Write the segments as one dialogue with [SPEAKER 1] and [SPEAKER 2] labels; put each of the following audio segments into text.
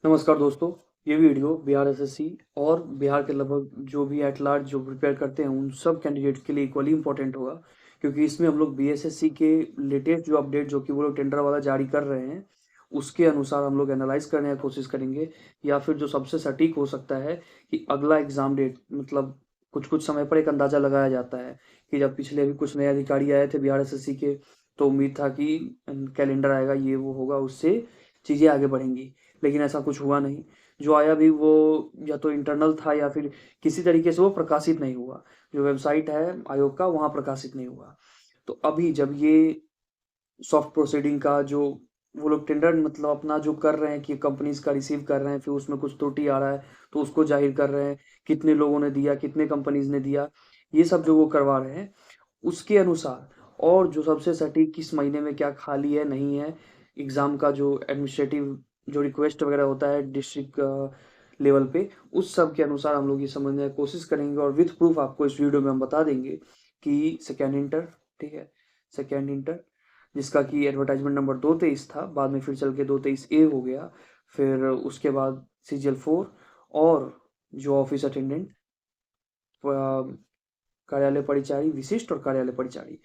[SPEAKER 1] नमस्कार दोस्तों, ये वीडियो बिहार एसएससी और बिहार के लगभग जो भी एट लार्ज जो प्रिपेयर करते हैं उन सब कैंडिडेट के लिए इक्वली इंपॉर्टेंट होगा, क्योंकि इसमें हम लोग बीएसएससी के लेटेस्ट जो अपडेट जो कि वो लोग टेंडर वाला जारी कर रहे हैं उसके अनुसार हम लोग एनालाइज करने की कोशिश करेंगे, या फिर जो सबसे सटीक हो सकता है कि अगला एग्जाम डेट मतलब कुछ कुछ समय पर एक अंदाजा लगाया जाता है कि जब पिछले अभी कुछ नए अधिकारी आए थे बिहार एसएससी के, तो उम्मीद था कि कैलेंडर आएगा, ये वो होगा, उससे चीज़ें आगे बढ़ेंगी। लेकिन ऐसा कुछ हुआ नहीं। जो आया भी वो या तो इंटरनल था या फिर किसी तरीके से वो प्रकाशित नहीं हुआ। जो वेबसाइट है आयोग का वहाँ प्रकाशित नहीं हुआ। तो अभी जब ये सॉफ्ट प्रोसीडिंग का जो वो लोग टेंडर मतलब अपना जो कर रहे हैं कि कंपनीज का रिसीव कर रहे हैं, फिर उसमें कुछ त्रुटि आ रहा है तो उसको जाहिर कर रहे हैं, कितने लोगों ने दिया, कितने कंपनीज ने दिया, ये सब जो वो करवा रहे हैं उसके अनुसार, और जो सबसे सटीक किस महीने में क्या खाली है नहीं है, एग्ज़ाम का जो एडमिनिस्ट्रेटिव जो रिक्वेस्ट वगैरह होता है डिस्ट्रिक्ट लेवल पे, उस सब के अनुसार हम लोग ये समझने की कोशिश करेंगे और विथ प्रूफ आपको इस वीडियो में हम बता देंगे कि सेकेंड इंटर, ठीक है, सेकेंड इंटर जिसका कि एडवर्टाइजमेंट नंबर 223 था, बाद में फिर चल के 223A हो गया, फिर उसके बाद CGL 4 और जो ऑफिस अटेंडेंट, कार्यालय परिचारी विशिष्ट और कार्यालय परिचारी,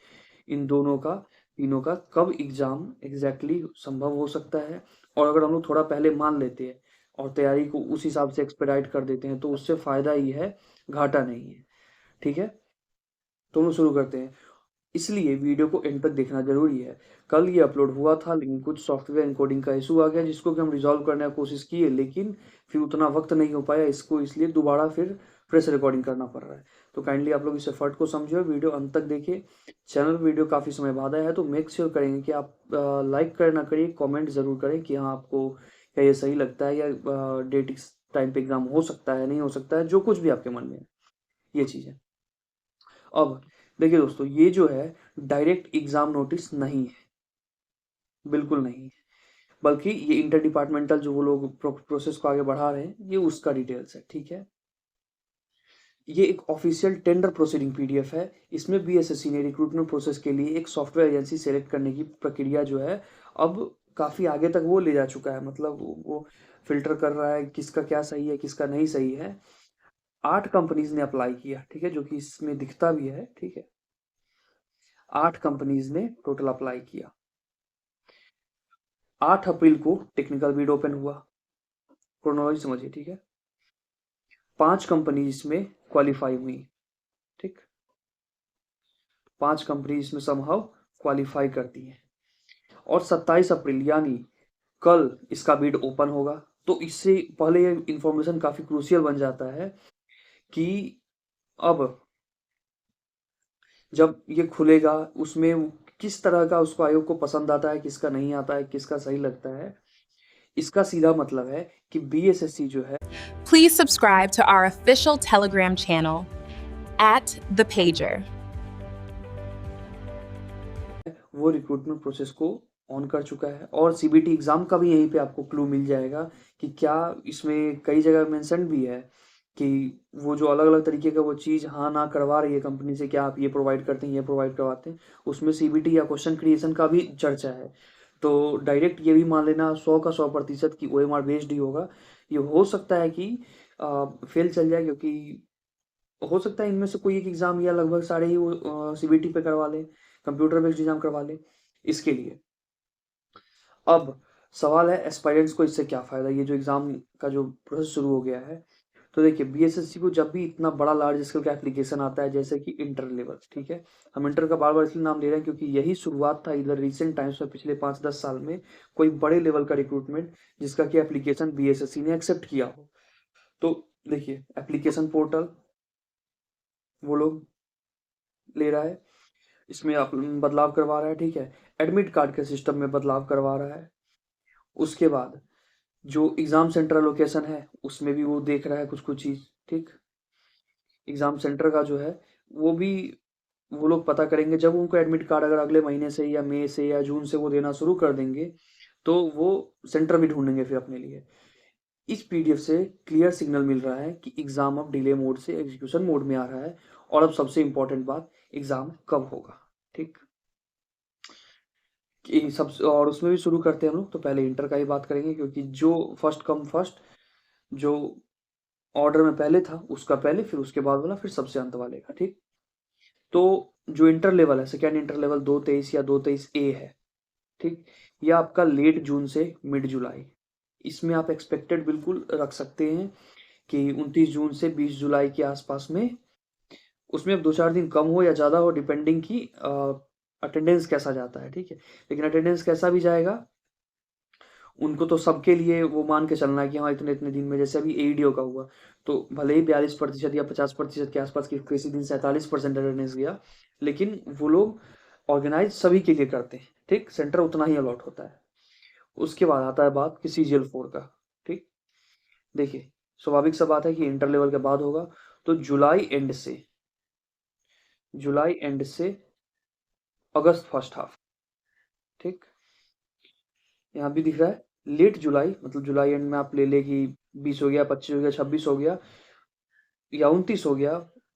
[SPEAKER 1] इन दोनों का, तीनों का कब एग्जाम एग्जैक्टली संभव हो सकता है। और अगर हम लोग थोड़ा पहले मान लेते हैं और तैयारी को उस हिसाब से एक्सपेडाइट कर देते हैं तो उससे फायदा ही है, घाटा नहीं है। ठीक है, तो हम लोग शुरू करते हैं। इसलिए वीडियो को एंड तक देखना जरूरी है। कल ये अपलोड हुआ था लेकिन कुछ सॉफ्टवेयर एन्कोडिंग का इशू आ गया जिसको कि हम रिजॉल्व करने की कोशिश किए, लेकिन फिर उतना वक्त नहीं हो पाया इसको, इसलिए दोबारा फिर फ्रेश रिकॉर्डिंग करना पड़ रहा है। तो काइंडली आप लोग इस एफर्ट को समझिए और वीडियो अंत तक देखिए। चैनल पर वीडियो काफ़ी समय बाद आया है तो मेक श्योर करेंगे कि आप लाइक करें ना करिए, कॉमेंट ज़रूर करें कि हाँ आपको क्या ये सही लगता है, या डेट इस टाइम पे एग्जाम हो सकता है नहीं हो सकता है, जो कुछ भी आपके मन में है, ये चीज़ है। अब देखिए दोस्तों, ये जो है डायरेक्ट एग्जाम नोटिस नहीं है, बिल्कुल नहीं है, बल्कि ये इंटर डिपार्टमेंटल जो वो लोग प्रोसेस को आगे बढ़ा रहे हैं, ये उसका डिटेल्स है। ठीक है, ये एक ऑफिशियल टेंडर प्रोसीडिंग पीडीएफ है। इसमें बीएसएससी ने रिक्रूटमेंट प्रोसेस के लिए एक सॉफ्टवेयर एजेंसी सेलेक्ट करने की प्रक्रिया जो है अब काफ़ी आगे तक वो ले जा चुका है, मतलब वो फिल्टर कर रहा है किसका क्या सही है किसका नहीं सही है। 8 कंपनीज ने अप्लाई किया, ठीक है, जो कि इसमें दिखता भी है। ठीक है, 8 कंपनीज ने टोटल अप्लाई किया। 8 अप्रैल को टेक्निकल बिड ओपन हुआ, क्रोनोलॉजी समझिए। ठीक है, 5 कंपनी इसमें क्वालिफाई हुई। ठीक, 5 कंपनी इसमें समहाउ क्वालिफाई करती हैं, और 27 अप्रैल यानी कल इसका बिड ओपन होगा। तो इससे पहले ये इंफॉर्मेशन काफी क्रूशियल बन जाता है कि अब जब ये खुलेगा उसमें किस तरह का उसको आयोग को पसंद आता है, किसका नहीं आता है, किसका सही लगता है। इसका सीधा मतलब है कि बीएसएससी जो है
[SPEAKER 2] Please subscribe to our official Telegram channel @thepager.
[SPEAKER 1] वो रिक्रूटमेंट प्रोसेस को ऑन कर चुका है, और सीबीटी एग्जाम का भी यहीं पे आपको क्लू मिल जाएगा कि क्या इसमें कई जगह मेंशन भी है कि वो जो अलग अलग तरीके का वो चीज़ हाँ ना करवा रही है कंपनी से, क्या आप ये प्रोवाइड करते हैं ये प्रोवाइड करवाते हैं, उसमें सीबीटी या क्वेश्चन क्रिएशन का भी चर्चा है। तो डायरेक्ट ये भी मान लेना 100% कि ओएमआर बेस्ड ही होगा। ये हो सकता है कि फेल चल जाए, क्योंकि हो सकता है इनमें से कोई एक एग्जाम या लगभग सारे ही वो सीबीटी पे करवा ले, कंप्यूटर बेस्ड एग्जाम करवा ले। इसके लिए अब सवाल है एस्पायरेंट्स को इससे क्या फ़ायदा, ये जो एग्ज़ाम का जो प्रोसेस शुरू हो गया है। तो देखिए बीएसएससी को जब भी इतना बड़ा लार्ज स्केल का एप्लीकेशन आता है जैसे कि इंटर लेवल, ठीक है, हम इंटर का बार बार इसलिए नाम ले रहे हैं क्योंकि यही शुरुआत था इधर रिसेंट टाइम्स में, पिछले 5-10 साल में कोई बड़े लेवल का रिक्रूटमेंट जिसका कि एप्लीकेशन बीएसएससी ने एक्सेप्ट किया हो। तो देखिए एप्लीकेशन पोर्टल वो लोग ले रहा है, इसमें बदलाव करवा रहा है। ठीक है, एडमिट कार्ड के सिस्टम में बदलाव करवा रहा है। उसके बाद जो एग्ज़ाम सेंटर लोकेशन है उसमें भी वो देख रहा है कुछ कुछ चीज़। ठीक, एग्ज़ाम सेंटर का जो है वो भी वो लोग पता करेंगे जब उनको एडमिट कार्ड अगर अगले महीने से या मई से या जून से वो देना शुरू कर देंगे, तो वो सेंटर भी ढूंढेंगे फिर अपने लिए। इस पीडीएफ से क्लियर सिग्नल मिल रहा है कि एग्ज़ाम अब डिले मोड से एग्जीक्यूशन मोड में आ रहा है। और अब सबसे इंपॉर्टेंट बात, एग्ज़ाम कब होगा। ठीक, कि सब और उसमें भी शुरू करते हैं हम लोग। तो पहले इंटर का ही बात करेंगे क्योंकि जो फर्स्ट कम फर्स्ट, जो ऑर्डर में पहले था उसका पहले, फिर उसके बाद वाला, फिर सबसे अंत वाले का, ठीक। तो जो इंटर लेवल है, सेकेंड इंटर लेवल 223 या 223 ए है, ठीक। यह आपका लेट जून से मिड जुलाई, इसमें आप एक्सपेक्टेड बिल्कुल रख सकते हैं कि 29 जून से 20 जुलाई के आसपास में। उसमें अब 2-4 दिन कम हो या ज़्यादा हो, डिपेंडिंग कि अटेंडेंस कैसा जाता है, ठीक है। लेकिन अटेंडेंस कैसा भी जाएगा, उनको तो सबके लिए वो मान के चलना है कि हाँ इतने-इतने दिन में, जैसे अभी एईडीओ का हुआ, तो भले ही 42% या 50% के आसपास की किसी दिन 47% अटेंडेंस गया, लेकिन वो लोग ऑर्गेनाइज़ सभी के लिए करते हैं, ठीक? सेंटर उतना ही अलॉट होता है। उसके बाद आता है बात कि सीजीएल 4 का, ठीक? देखिए, स्वाभाविक सा बात है कि इंटर लेवल के बाद होगा, तो जुलाई एंड से अगस्त फर्स्ट हाफ, ठीक? यहाँ भी दिख रहा है लेट जुलाई, मतलब जुलाई एंड में आप ले ले कि 20 हो गया, 25 हो गया, 26 हो गया या 29 हो गया,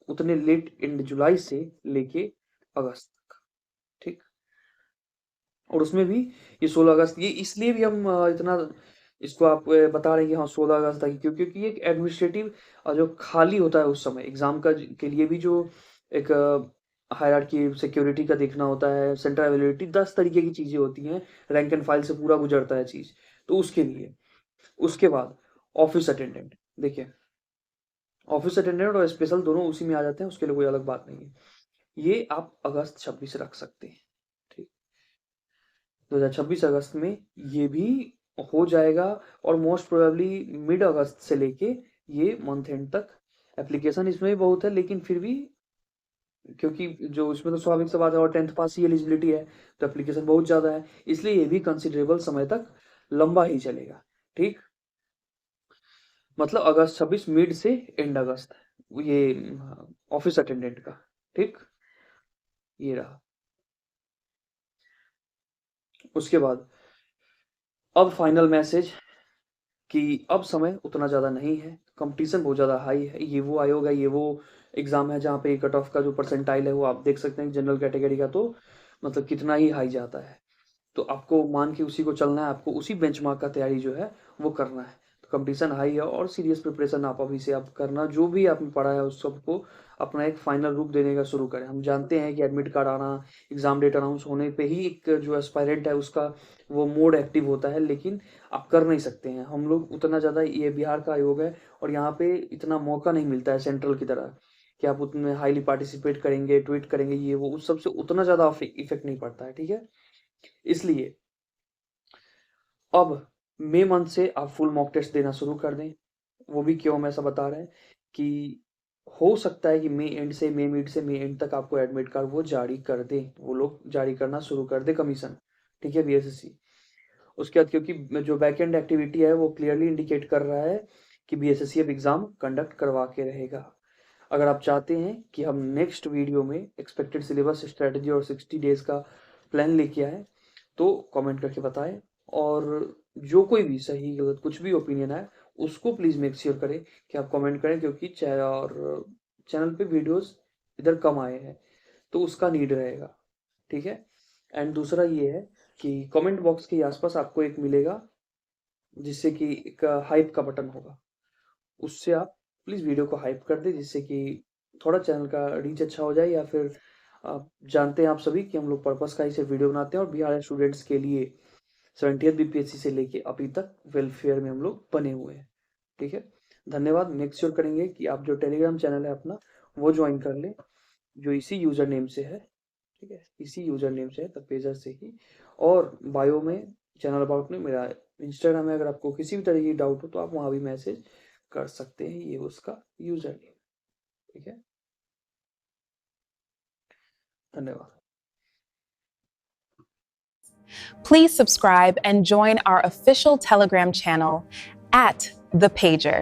[SPEAKER 1] उतने लेट एंड जुलाई से लेके अगस्त तक, ठीक। और उसमें भी ये 16 अगस्त, ये इसलिए भी हम इतना इसको आप बता रहे हैं कि हाँ 16 अगस्त तक, क्योंकि ये एक एडमिनिस्ट्रेटिव जो खाली होता है उस समय एग्जाम का के लिए भी, जो एक हायरार्की सिक्योरिटी का देखना होता है, सेंटर अवेलेबिलिटी, 10 तरीके की चीजें होती हैं, रैंक एंड फाइल से पूरा गुजरता है चीज, तो उसके लिए। उसके बाद ऑफिस अटेंडेंट, देखिए ऑफिस अटेंडेंट और स्पेशल दोनों उसी में आ जाते हैं, उसके लिए कोई अलग बात नहीं है। ये आप अगस्त 26 रख सकते हैं, ठीक। 2026 अगस्त में ये भी हो जाएगा, और मोस्ट प्रोबेबली मिड अगस्त से लेके ये मंथ एंड तक। एप्लीकेशन इसमें भी बहुत है, लेकिन फिर भी क्योंकि जो इसमें तो स्वाभाविक सी बात है, और 10th पास ही एलिजिबिलिटी है, तो एप्लीकेशन बहुत ज़्यादा है, इसलिए ये भी कंसिडरेबल समय तक लंबा ही चलेगा, ठीक। मतलब अगस्त 26 मिड से एंड अगस्त, ये ऑफिस अटेंडेंट का, ठीक। ये रहा। उसके बाद अब फाइनल मैसेज कि अब समय उतना ज़्यादा नहीं है, कंपटीशन बहुत ज़्यादा हाई है। ये वो आयोग है, ये वो एग्ज़ाम है जहाँ पे कट ऑफ का जो परसेंटाइल है वो आप देख सकते हैं जनरल कैटेगरी का, तो मतलब कितना ही हाई जाता है। तो आपको मान के उसी को चलना है, आपको उसी बेंचमार्क का तैयारी जो है वो करना है। तो कंपटीशन हाई है, और सीरियस प्रिपरेशन आप अभी से आप करना, जो भी आपने पढ़ा है उस सबको अपना एक फाइनल रूप देने का शुरू करें। हम जानते हैं कि एडमिट कार्ड आना, एग्जाम डेट अनाउंस होने पे ही एक जो एस्पायरेंट है उसका वो मोड एक्टिव होता है, लेकिन आप कर नहीं सकते हैं। हम लोग उतना ज़्यादा, ये बिहार का आयोग है और यहाँ पे इतना मौका नहीं मिलता है सेंट्रल की तरह कि आप उतने हाईली पार्टिसिपेट करेंगे, ट्वीट करेंगे, ये वो उस सबसे उतना ज़्यादा इफेक्ट नहीं पड़ता है, ठीक है। इसलिए अब मई मंथ से आप फुल मॉक टेस्ट देना शुरू कर दें। वो भी क्यों हम ऐसा बता रहे हैं कि हो सकता है कि मई एंड से, मई मिड से मई एंड तक आपको एडमिट कार्ड वो जारी कर दें, वो लोग जारी करना शुरू कर दे कमीशन, ठीक है, बीएसएससी। उसके बाद क्योंकि जो बैक एंड एक्टिविटी है वो क्लियरली इंडिकेट कर रहा है कि बीएसएससी अब एग्जाम कंडक्ट करवा के रहेगा। अगर आप चाहते हैं कि हम नेक्स्ट वीडियो में एक्सपेक्टेड सिलेबस, स्ट्रेटजी और 60 डेज का प्लान लेके आए, तो कमेंट करके बताएं। और जो कोई भी सही गलत कुछ भी ओपिनियन है उसको प्लीज़ मेक श्योर करें कि आप कमेंट करें, क्योंकि चैनल पे वीडियोस इधर कम आए हैं, तो उसका नीड रहेगा, ठीक है। एंड दूसरा ये है कि कमेंट बॉक्स के आसपास आपको एक मिलेगा जिससे कि एक हाइप का बटन होगा, उससे आप प्लीज़ वीडियो को हाइप कर दें, जिससे कि थोड़ा चैनल का रीच अच्छा हो जाए। या फिर आप जानते हैं आप सभी कि हम लोग पर्पस का ही सिर्फ वीडियो बनाते हैं, और बिहार स्टूडेंट्स के लिए 70th बीपीएससी से लेके अभी तक वेलफेयर में हम लोग बने हुए हैं, ठीक है। धन्यवाद। मेक श्योर करेंगे कि आप जो टेलीग्राम चैनल है अपना वो ज्वाइन कर लें, जो इसी यूज़र नेम से है, ठीक है, इसी यूज़र नेम से है, द पेजर से ही। और बायो में, चैनल अबाउट में मेरा इंस्टाग्राम है, अगर आपको किसी भी तरह की डाउट हो तो आप वहाँ भी मैसेज कर सकते हैं, ये उसका यूज़र नेम, ठीक है। धन्यवाद।
[SPEAKER 2] Please subscribe and join our official Telegram channel at The Pager.